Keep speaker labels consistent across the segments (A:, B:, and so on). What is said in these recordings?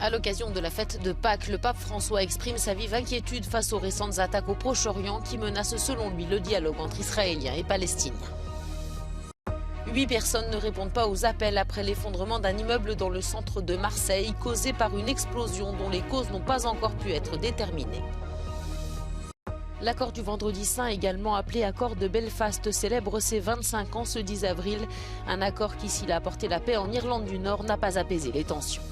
A: À l'occasion de la fête de Pâques, le pape François exprime sa vive inquiétude face aux récentes attaques au Proche-Orient qui menacent selon lui le dialogue entre Israéliens et Palestiniens. 8 personnes ne répondent pas aux appels après l'effondrement d'un immeuble dans le centre de Marseille, causé par une explosion dont les causes n'ont pas encore pu être déterminées. L'accord du Vendredi Saint, également appelé accord de Belfast, célèbre ses 25 ans ce 10 avril. Un accord qui, s'il a apporté la paix en Irlande du Nord, n'a pas apaisé les tensions.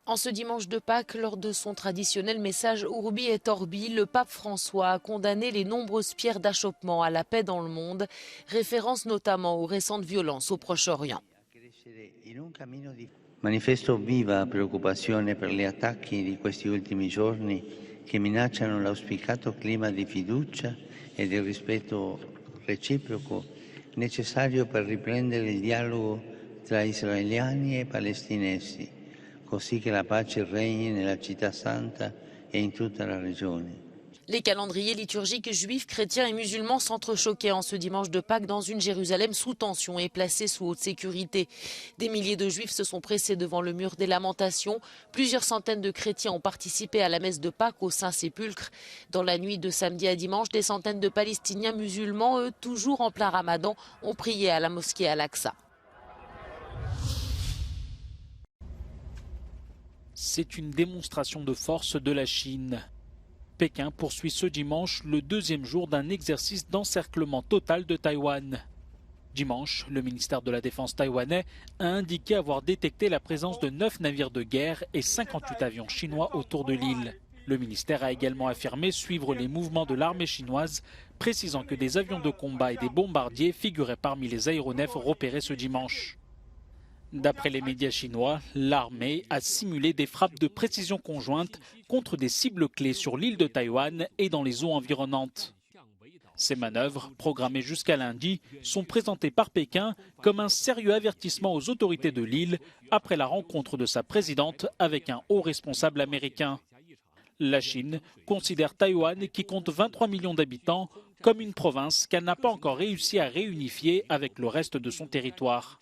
A: En ce dimanche de Pâques, lors de son traditionnel message Urbi et Orbi, le pape François a condamné les nombreuses pierres d'achoppement à la paix dans le monde, référence notamment aux récentes violences au Proche-Orient.
B: Manifesto viva preoccupazione per gli attacchi di questi ultimi giorni che minacciano l'auspicato clima di fiducia e di rispetto reciproco necessario per riprendere il dialogo tra israeliani e palestinesi, così che la pace regni nella città santa e in tutta la regione.
A: Les calendriers liturgiques juifs, chrétiens et musulmans s'entrechoquaient en ce dimanche de Pâques dans une Jérusalem sous tension et placée sous haute sécurité. Des milliers de juifs se sont pressés devant le mur des lamentations. Plusieurs centaines de chrétiens ont participé à la messe de Pâques au Saint-Sépulcre. Dans la nuit de samedi à dimanche, des centaines de Palestiniens musulmans, eux, toujours en plein ramadan, ont prié à la mosquée Al-Aqsa.
C: C'est une démonstration de force de la Chine. Pékin poursuit ce dimanche le deuxième jour d'un exercice d'encerclement total de Taïwan. Dimanche, le ministère de la Défense taïwanais a indiqué avoir détecté la présence de 9 navires de guerre et 58 avions chinois autour de l'île. Le ministère a également affirmé suivre les mouvements de l'armée chinoise, précisant que des avions de combat et des bombardiers figuraient parmi les aéronefs repérés ce dimanche. D'après les médias chinois, l'armée a simulé des frappes de précision conjointes contre des cibles clés sur l'île de Taïwan et dans les eaux environnantes. Ces manœuvres, programmées jusqu'à lundi, sont présentées par Pékin comme un sérieux avertissement aux autorités de l'île après la rencontre de sa présidente avec un haut responsable américain. La Chine considère Taïwan, qui compte 23 millions d'habitants, comme une province qu'elle n'a pas encore réussi à réunifier avec le reste de son territoire.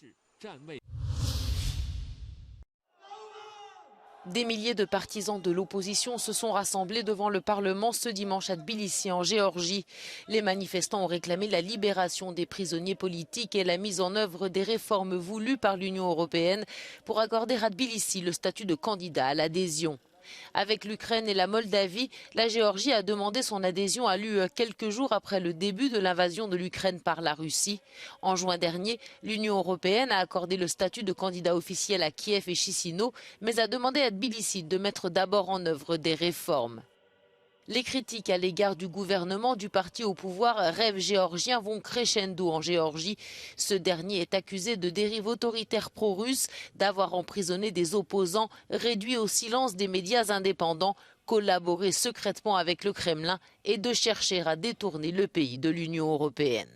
A: Des milliers de partisans de l'opposition se sont rassemblés devant le Parlement ce dimanche à Tbilissi, en Géorgie. Les manifestants ont réclamé la libération des prisonniers politiques et la mise en œuvre des réformes voulues par l'Union européenne pour accorder à Tbilissi le statut de candidat à l'adhésion. Avec l'Ukraine et la Moldavie, la Géorgie a demandé son adhésion à l'UE quelques jours après le début de l'invasion de l'Ukraine par la Russie. En juin dernier, l'Union européenne a accordé le statut de candidat officiel à Kiev et Chisinau, mais a demandé à Tbilissi de mettre d'abord en œuvre des réformes. Les critiques à l'égard du gouvernement du parti au pouvoir Rêve géorgien vont crescendo en Géorgie. Ce dernier est accusé de dérive autoritaire pro-russe, d'avoir emprisonné des opposants, réduit au silence des médias indépendants, collaboré secrètement avec le Kremlin et de chercher à détourner le pays de l'Union européenne.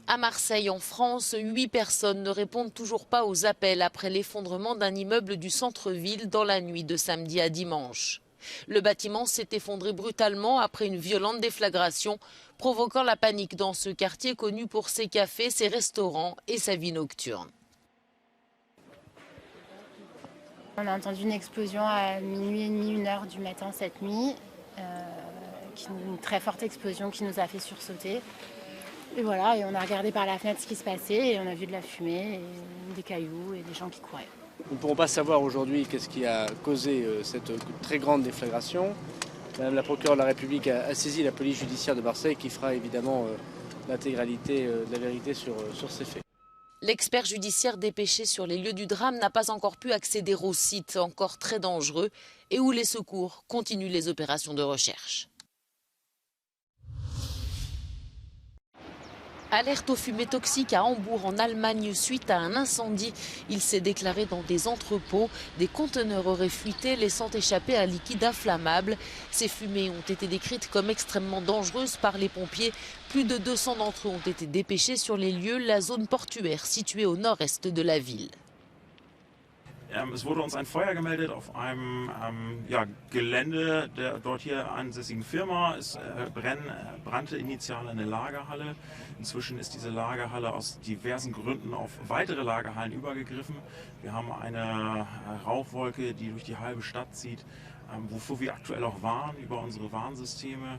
A: À Marseille, en France, 8 personnes ne répondent toujours pas aux appels après l'effondrement d'un immeuble du centre-ville dans la nuit de samedi à dimanche. Le bâtiment s'est effondré brutalement après une violente déflagration, provoquant la panique dans ce quartier connu pour ses cafés, ses restaurants et sa vie nocturne.
D: On a entendu une explosion à minuit et demi, 1h du matin cette nuit, une très forte explosion qui nous a fait sursauter. Et voilà, et on a regardé par la fenêtre ce qui se passait et on a vu de la fumée, et des cailloux et des gens qui couraient.
E: Nous ne pourrons pas savoir aujourd'hui qu'est-ce qui a causé cette très grande déflagration. Madame la procureure de la République a saisi la police judiciaire de Marseille qui fera évidemment l'intégralité de la vérité sur ces faits.
A: L'expert judiciaire dépêché sur les lieux du drame n'a pas encore pu accéder au site, encore très dangereux, et où les secours continuent les opérations de recherche. Alerte aux fumées toxiques à Hambourg, en Allemagne, suite à un incendie. Il s'est déclaré dans des entrepôts. Des conteneurs auraient fuité, laissant échapper un liquide inflammable. Ces fumées ont été décrites comme extrêmement dangereuses par les pompiers. Plus de 200 d'entre eux ont été dépêchés sur les lieux, la zone portuaire située au nord-est de la ville.
F: Es wurde uns ein Feuer gemeldet auf einem Gelände der dort hier ansässigen Firma. Es brannte initial eine Lagerhalle. Inzwischen ist diese Lagerhalle aus diversen Gründen auf weitere Lagerhallen übergegriffen. Wir haben eine Rauchwolke, die durch die halbe Stadt zieht, wofür wir aktuell auch warnen über unsere Warnsysteme.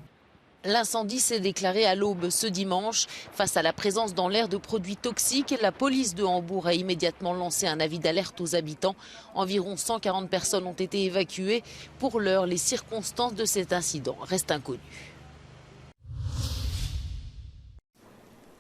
A: L'incendie s'est déclaré à l'aube ce dimanche. Face à la présence dans l'air de produits toxiques, la police de Hambourg a immédiatement lancé un avis d'alerte aux habitants. Environ 140 personnes ont été évacuées. Pour l'heure, les circonstances de cet incident restent inconnues.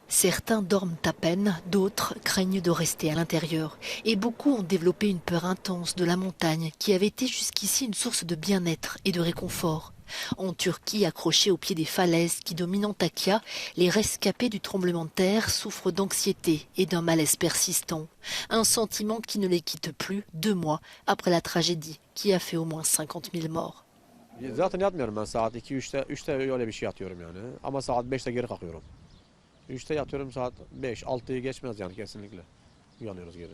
G: Certains dorment à peine, d'autres craignent de rester à l'intérieur. Et beaucoup ont développé une peur intense de la montagne qui avait été jusqu'ici une source de bien-être et de réconfort. En Turquie, accrochés au pied des falaises qui dominent Antakya, les rescapés du tremblement de terre souffrent d'anxiété et d'un malaise persistant. Un sentiment qui ne les quitte plus 2 mois après la tragédie qui a fait au moins 50 000 morts.
H: Zaten yatmıyorum ben saat 2-3'te öyle bir şey yatıyorum yani. Ama saat 5'te geri kalkıyorum. 3'te yatıyorum saat 5, 6'yı geçmez yani kesinlikle. Uyanıyoruz geri.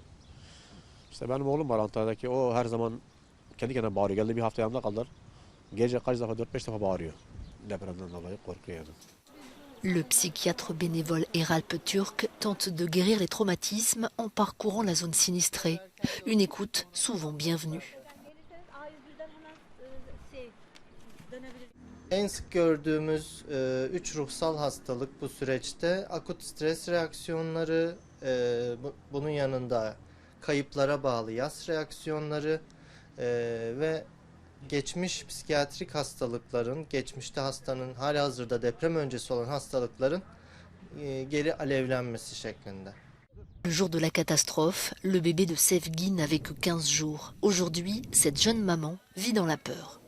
H: İşte benim oğlum var Antalya'daki, o her zaman kendi kendine bağırıyor. Geldi bir hafta yanımda kaldılar. Gece kaç defa 4-5 defa bağırıyor. Depremden dolayı korkuyor yani.
G: Le psychiatre bénévole Eralp Türk tente de guérir les traumatismes en parcourant la zone sinistrée. Une écoute souvent bienvenue.
I: En sık gördüğümüz 3 ruhsal hastalık bu süreçte akut stres reaksiyonları, bunun yanında kayıplara bağlı yas reaksiyonları ve geçmiş psikiyatrik hastalıkların, geçmişte hastanın halihazırda deprem öncesi olan hastalıkların geri alevlenmesi şeklinde.
G: Le jour de la catastrophe, le bébé de Sevgi n'avait que 15 jours. Aujourd'hui, cette jeune maman vit dans la peur.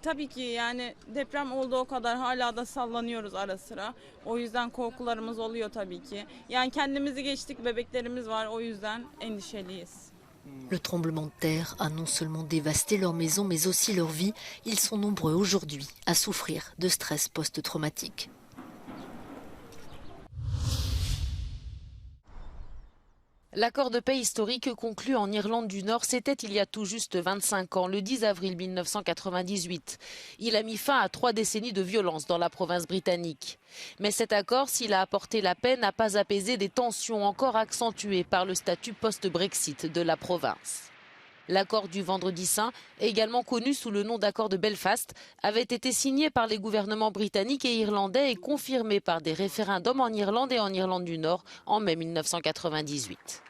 J: Tabii ki yani deprem olduğu kadar hala da sallanıyoruz ara sıra. O yüzden korkularımız oluyor tabii ki. Yani kendimizi geçtik, bebeklerimiz var, o yüzden endişeliyiz.
G: Le tremblement de terre a non seulement dévasté leur maison mais aussi leur vie. Ils sont nombreux aujourd'hui à souffrir de stress post-traumatique.
A: L'accord de paix historique conclu en Irlande du Nord, c'était il y a tout juste 25 ans, le 10 avril 1998. Il a mis fin à 3 décennies de violence dans la province britannique. Mais cet accord, s'il a apporté la paix, n'a pas apaisé des tensions encore accentuées par le statut post-Brexit de la province. L'accord du Vendredi Saint, également connu sous le nom d'accord de Belfast, avait été signé par les gouvernements britanniques et irlandais et confirmé par des référendums en Irlande et en Irlande du Nord en mai 1998.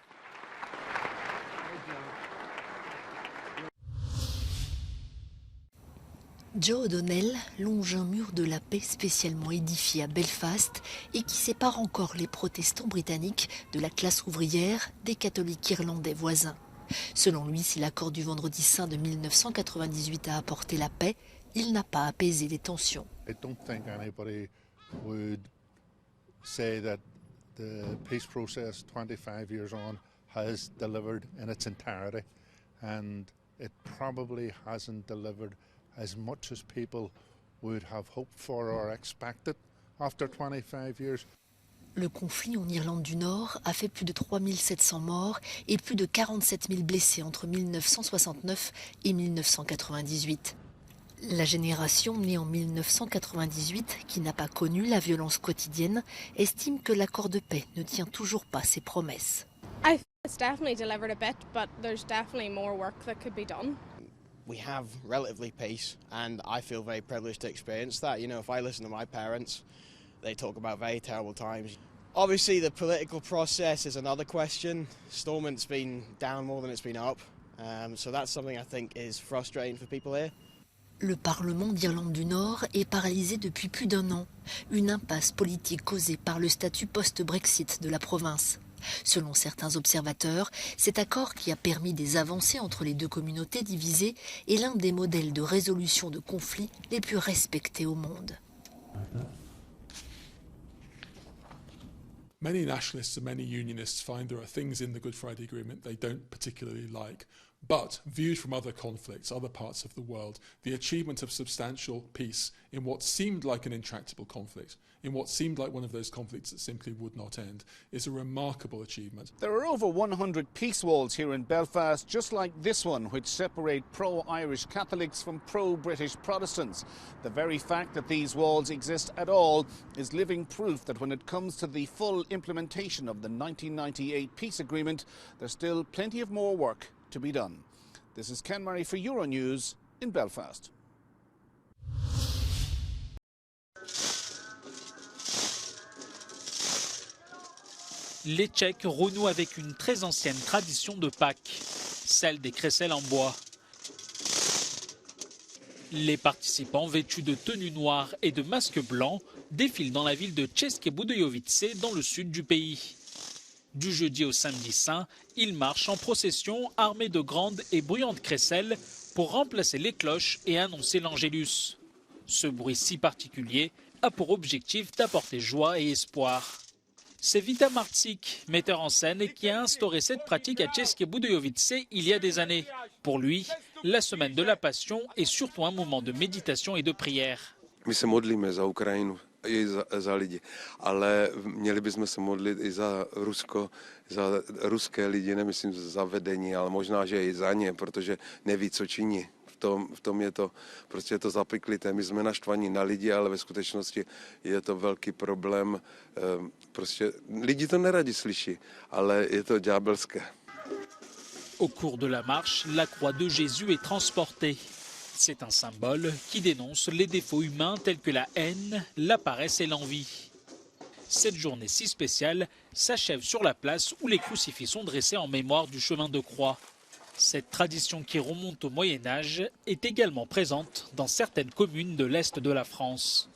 G: Joe O'Donnell longe un mur de la paix spécialement édifié à Belfast et qui sépare encore les protestants britanniques de la classe ouvrière des catholiques irlandais voisins. Selon lui, si l'accord du Vendredi Saint de 1998 a apporté la paix, il n'a pas apaisé les tensions.
K: I don't think anybody would say that the peace process 25 years on has delivered in its entirety, and it probably hasn't delivered as much as people would have hoped for or expected after 25 years.
G: Le conflit en Irlande du Nord a fait plus de 3700 morts et plus de 47 000 blessés entre 1969 et 1998. La génération née en 1998, qui n'a pas connu la violence quotidienne, estime que l'accord de paix ne tient toujours pas ses promesses.
L: I think it's definitely delivered a bit, but there's definitely more work that could be done.
M: We have relatively peace, and I feel very privileged to experience that. You know, if I listen to my parents, they talk about very terrible times. Obviously, the political process is another question. Stormont's been down more than it's been up, so that's something I think is frustrating for people here.
G: Le Parlement d'Irlande du Nord est paralysé depuis plus d'1 an, une impasse politique causée par le statut post-Brexit de la province. Selon certains observateurs, cet accord qui a permis des avancées entre les deux communautés divisées est l'un des modèles de résolution de conflits les plus respectés au monde.
N: Many nationalists and many unionists find there are things in the Good Friday Agreement they don't particularly like. But viewed from other conflicts, other parts of the world, the achievement of substantial peace in what seemed like an intractable conflict, in what seemed like one of those conflicts that simply would not end, is a remarkable achievement.
O: There are over 100 peace walls here in Belfast, just like this one, which separate pro-Irish Catholics from pro-British Protestants. The very fact that these walls exist at all is living proof that when it comes to the full implementation of the 1998 peace agreement, there's still plenty of more work to be done. This is Ken Murray for Euronews in Belfast.
C: Les Tchèques renouent avec une très ancienne tradition de Pâques, celle des crécelles en bois. Les participants, vêtus de tenues noires et de masques blancs, défilent dans la ville de České Budějovice, dans le sud du pays. Du jeudi au samedi saint, ils marchent en procession armés de grandes et bruyantes crécelles pour remplacer les cloches et annoncer l'Angélus. Ce bruit si particulier a pour objectif d'apporter joie et espoir. C'est Vita Marcik, metteur en scène, qui a instauré cette pratique à České Budějovice il y a des années. Pour lui, la semaine de la Passion est surtout un moment de méditation et de prière.
P: My se modlíme za Ukrajinu i za lidi, ale měli bychom se modlit i za Rusko, za ruské lidi, nemyslím za vedení, ale možná, že i za ně, protože neví, co činí. V tom je to, prostě je to zapeklité. My jsme naštvaní na lidi, ale ve skutečnosti je to velký problém. Prostě lidi to neradi slyší, ale je to ďábelské.
C: Au cours de la marche, la croix de Jésus est transportée. C'est un symbole qui dénonce les défauts humains tels que la haine, la paresse et l'envie. Cette journée si spéciale s'achève sur la place où les crucifix sont dressés en mémoire du chemin de croix. Cette tradition qui remonte au Moyen-Âge est également présente dans certaines communes de l'Est de la France.